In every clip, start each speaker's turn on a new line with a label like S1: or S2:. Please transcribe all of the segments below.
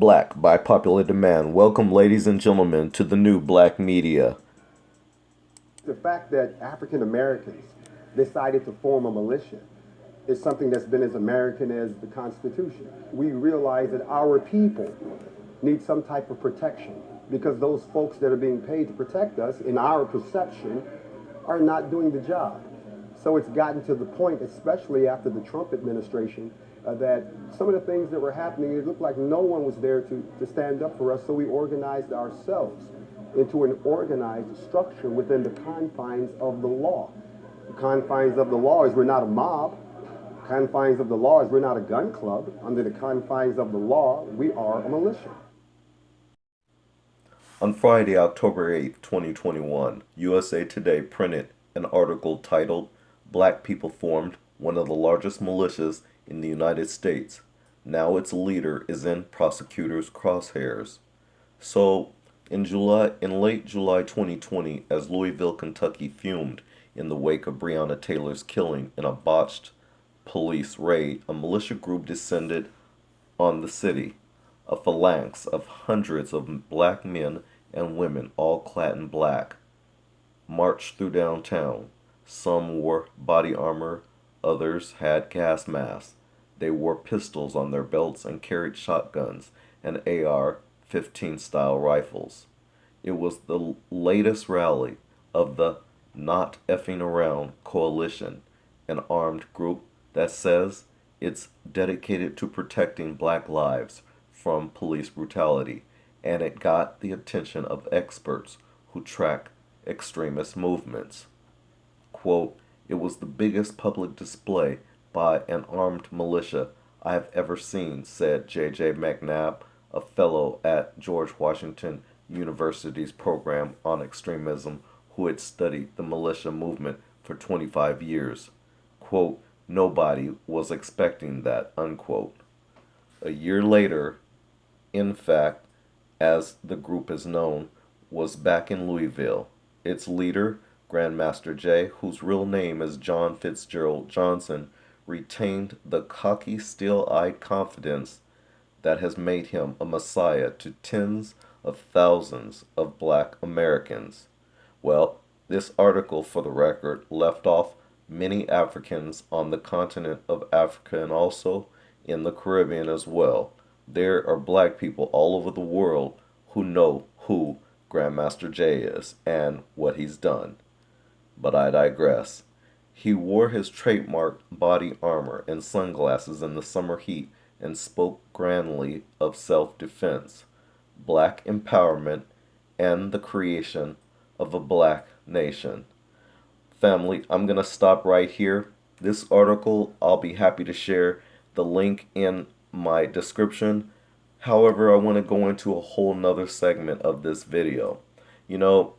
S1: Black by popular demand. Welcome, ladies and gentlemen, to the new Black media.
S2: The fact that African Americans decided to form a militia is something that's been as American as the Constitution. We realize that our people need some type of protection because those folks that are being paid to protect us, in our perception, are not doing the job. So it's gotten to the point, especially after the Trump administration, that some of the things that were happening, it looked like no one was there to stand up for us, so we organized ourselves into an organized structure within the confines of the law. The confines of the law is we're not a mob. Confines of the law is we're not a gun club. Under the confines of the law, we are a militia.
S1: On Friday, October 8th, 2021, USA Today printed an article titled, "Black People Formed One of the Largest Militias in the United States. Now its leader is in prosecutors' crosshairs." So, in late July 2020, as Louisville, Kentucky fumed in the wake of Breonna Taylor's killing in a botched police raid, a militia group descended on the city. A phalanx of hundreds of black men and women, all clad in black, marched through downtown. Some wore body armor, others had gas masks. They wore pistols on their belts and carried shotguns and AR-15 style rifles. It was the latest rally of the Not Effing Around Coalition, an armed group that says it's dedicated to protecting black lives from police brutality, and it got the attention of experts who track extremist movements. Quote, "It was the biggest public display by an armed militia I have ever seen," said J.J. McNabb, a fellow at George Washington University's program on extremism who had studied the militia movement for 25 years. Quote, "Nobody was expecting that," unquote. A year later, in fact, as the group is known, was back in Louisville. Its leader, Grandmaster Jay, whose real name is John Fitzgerald Johnson, retained the cocky, steel-eyed confidence that has made him a messiah to tens of thousands of black Americans. Well, this article, for the record, left off many Africans on the continent of Africa and also in the Caribbean as well. There are black people all over the world who know who Grandmaster Jay is and what he's done. But I digress. He wore his trademark body armor and sunglasses in the summer heat and spoke grandly of self-defense, black empowerment, and the creation of a black nation. Family, I'm going to stop right here. This article, I'll be happy to share the link in my description. However, I want to go into a whole nother segment of this video. You know,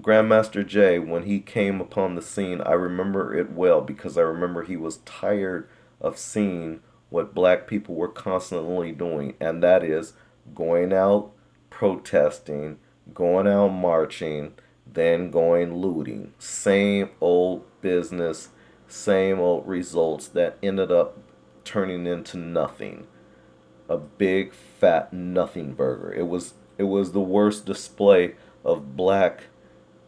S1: Grandmaster Jay, when he came upon the scene, I remember it well because I remember he was tired of seeing what black people were constantly doing, and that is going out protesting, going out marching, then going looting. Same old business, same old results that ended up turning into nothing. A big fat nothing burger. It was the worst display of black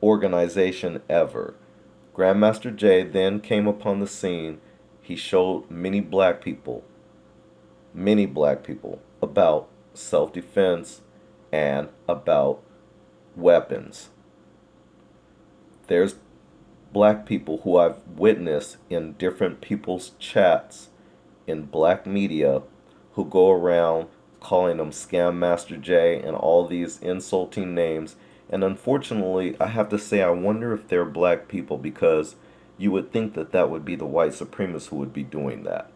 S1: organization ever. Grandmaster Jay then came upon the scene. He showed many black people, about self-defense and about weapons. There's black people who I've witnessed in different people's chats in black media who go around calling him Scam Master Jay and all these insulting names. And unfortunately, I have to say, I wonder if they're black people, because you would think that that would be the white supremacists who would be doing that.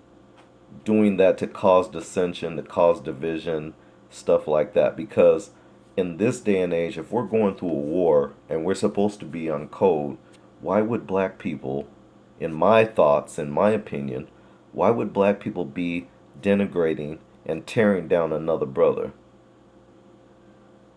S1: Doing that to cause dissension, to cause division, stuff like that. Because in this day and age, if we're going through a war and we're supposed to be on code, why would black people, in my thoughts, in my opinion, why would black people be denigrating and tearing down another brother?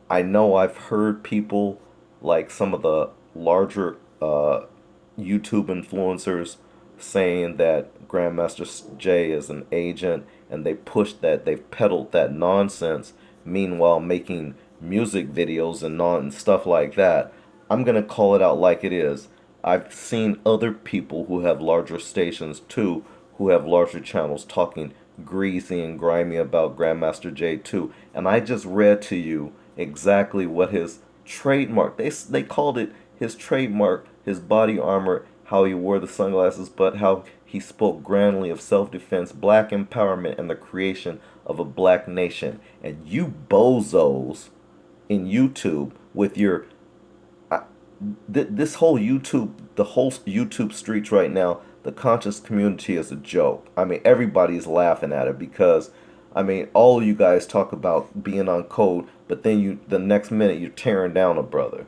S1: I know I've heard people like some of the larger YouTube influencers saying that Grandmaster Jay is an agent, and they've peddled that nonsense, meanwhile making music videos and stuff like that. I'm gonna call it out like it is. I've seen other people who have larger stations too, who have larger channels, talking greasy and grimy about Grandmaster Jay too. And I just read to you exactly what his trademark, they called it his trademark, his body armor, how he wore the sunglasses, but how he spoke grandly of self-defense, black empowerment, and the creation of a black nation. And you bozos in YouTube with your this whole YouTube, the whole YouTube streets right now, the conscious community is a joke. I mean, everybody's laughing at it because, I mean, all of you guys talk about being on code, but then the next minute, you're tearing down a brother.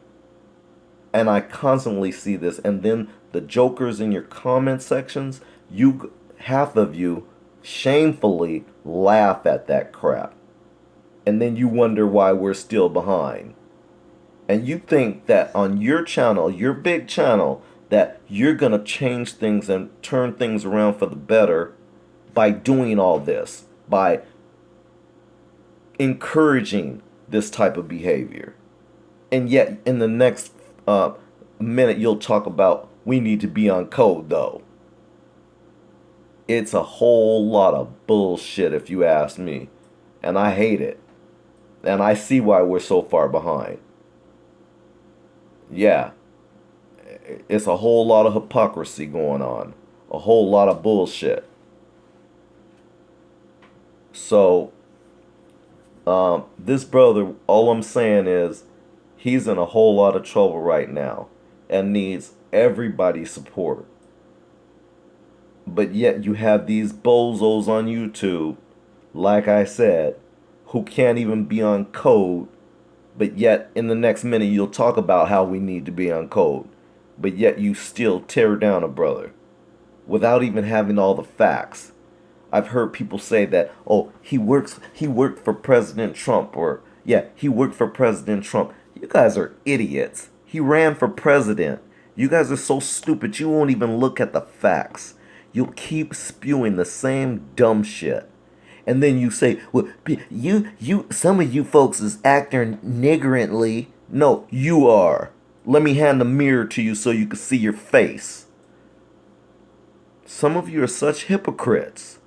S1: And I constantly see this. And then the jokers in your comment sections, half of you shamefully laugh at that crap. And then you wonder why we're still behind. And you think that on your channel, your big channel, that you're going to change things and turn things around for the better by doing all this, by encouraging this type of behavior. And yet, in the next minute, you'll talk about we need to be on code, though. It's a whole lot of bullshit, if you ask me. And I hate it. And I see why we're so far behind. Yeah, it's a whole lot of hypocrisy going on. A whole lot of bullshit. So, this brother, all I'm saying is, he's in a whole lot of trouble right now and needs everybody's support. But yet you have these bozos on YouTube, like I said, who can't even be on code. But yet, in the next minute, you'll talk about how we need to be on code. But yet, you still tear down a brother without even having all the facts. I've heard people say that, oh, he worked for President Trump, or yeah, he worked for President Trump. You guys are idiots. He ran for president. You guys are so stupid. You won't even look at the facts. You'll keep spewing the same dumb shit. And then you say, well, some of you folks is acting niggerantly. No, you are. Let me hand the mirror to you so you can see your face. Some of you are such hypocrites.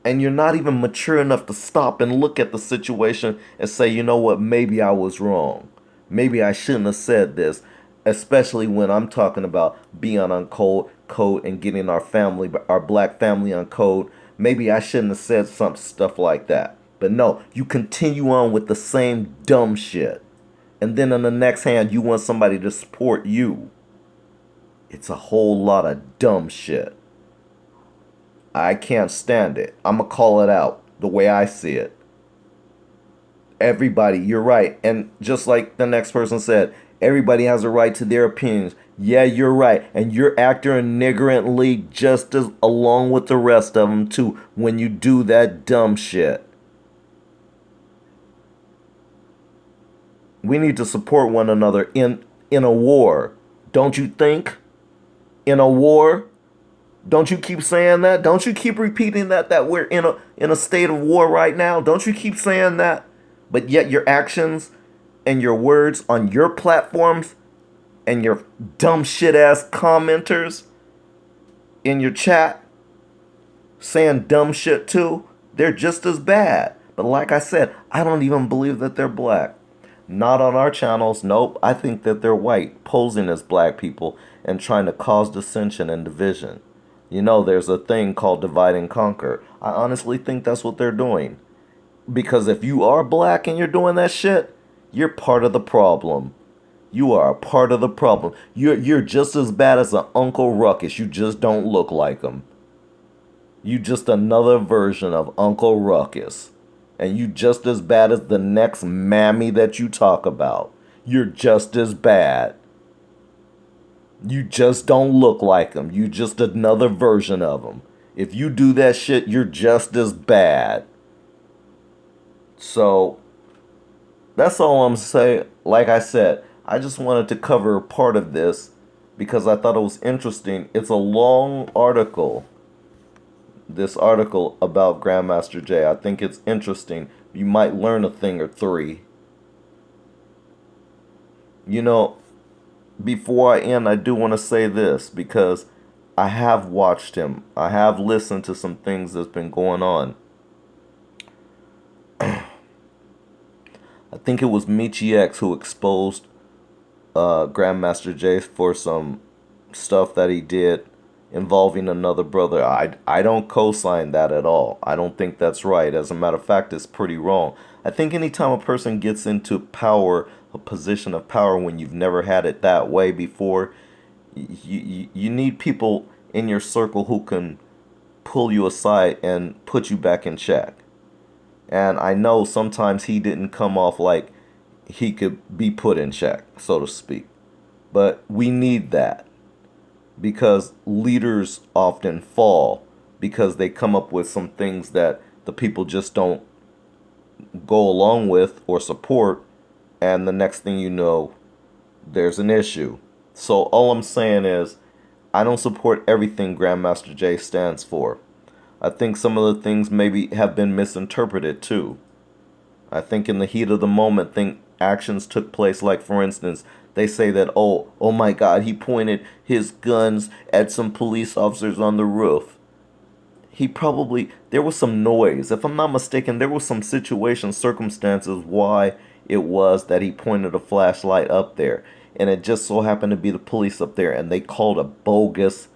S1: And you're not even mature enough to stop and look at the situation and say, you know what, maybe I was wrong. Maybe I shouldn't have said this. Especially when I'm talking about being on code and getting our black family on code. Maybe I shouldn't have said some stuff like that. But no, you continue on with the same dumb shit. And then on the next hand, you want somebody to support you. It's a whole lot of dumb shit. I can't stand it. I'm going to call it out the way I see it. Everybody, you're right. And just like the next person said, everybody has a right to their opinions. Yeah, you're right. And you're acting niggerantly just as along with the rest of them too when you do that dumb shit. We need to support one another in a war. Don't you think? In a war? Don't you keep saying that? Don't you keep repeating that we're in a state of war right now? Don't you keep saying that? But yet your actions and your words on your platforms and your dumb shit ass commenters in your chat saying dumb shit too, they're just as bad. But like I said, I don't even believe that they're black. Not on our channels, nope. I think that they're white, posing as black people and trying to cause dissension and division. You know, there's a thing called divide and conquer. I honestly think that's what they're doing. Because if you are black and you're doing that shit, you're part of the problem. You are a part of the problem. You're just as bad as an Uncle Ruckus. You just don't look like him. You just another version of Uncle Ruckus. And you just as bad as the next mammy that you talk about. You're just as bad. You just don't look like him. You just another version of him. If you do that shit, you're just as bad. So, that's all I'm saying. Like I said, I just wanted to cover a part of this because I thought it was interesting. It's a long article, this article about Grandmaster Jay. I think it's interesting. You might learn a thing or three. You know, before I end, I do want to say this because I have watched him. I have listened to some things that's been going on. I think it was Michi X who exposed Grandmaster Jay for some stuff that he did involving another brother. I don't co-sign that at all. I don't think that's right. As a matter of fact, it's pretty wrong. I think anytime a person gets into power, a position of power, when you've never had it that way before, you need people in your circle who can pull you aside and put you back in check. And I know sometimes he didn't come off like he could be put in check, so to speak. But we need that because leaders often fall because they come up with some things that the people just don't go along with or support. And the next thing you know, there's an issue. So all I'm saying is I don't support everything Grandmaster Jay stands for. I think some of the things maybe have been misinterpreted too. I think in the heat of the moment, actions took place. Like for instance, they say that oh my God, he pointed his guns at some police officers on the roof. There was some noise. If I'm not mistaken, there was some situation, circumstances why it was that he pointed a flashlight up there. And it just so happened to be the police up there, and they called a bogus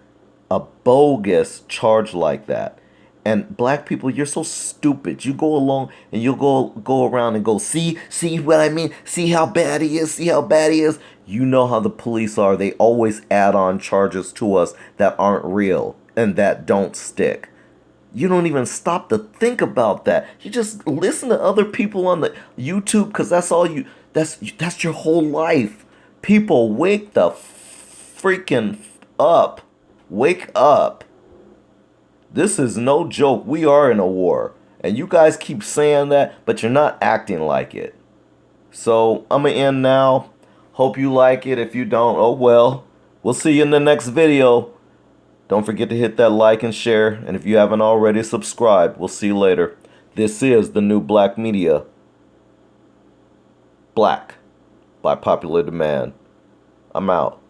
S1: charge like that. And black people, you're so stupid. You go along and you'll go around and go, see what I mean? See how bad he is? See how bad he is? You know how the police are. They always add on charges to us that aren't real and that don't stick. You don't even stop to think about that. You just listen to other people on the YouTube because that's your whole life. People, wake the freaking up. Wake up. This is no joke. We are in a war. And you guys keep saying that, but you're not acting like it. So, I'm going to end now. Hope you like it. If you don't, oh well. We'll see you in the next video. Don't forget to hit that like and share. And if you haven't already, subscribe. We'll see you later. This is the new Black Media. Black. By popular demand. I'm out.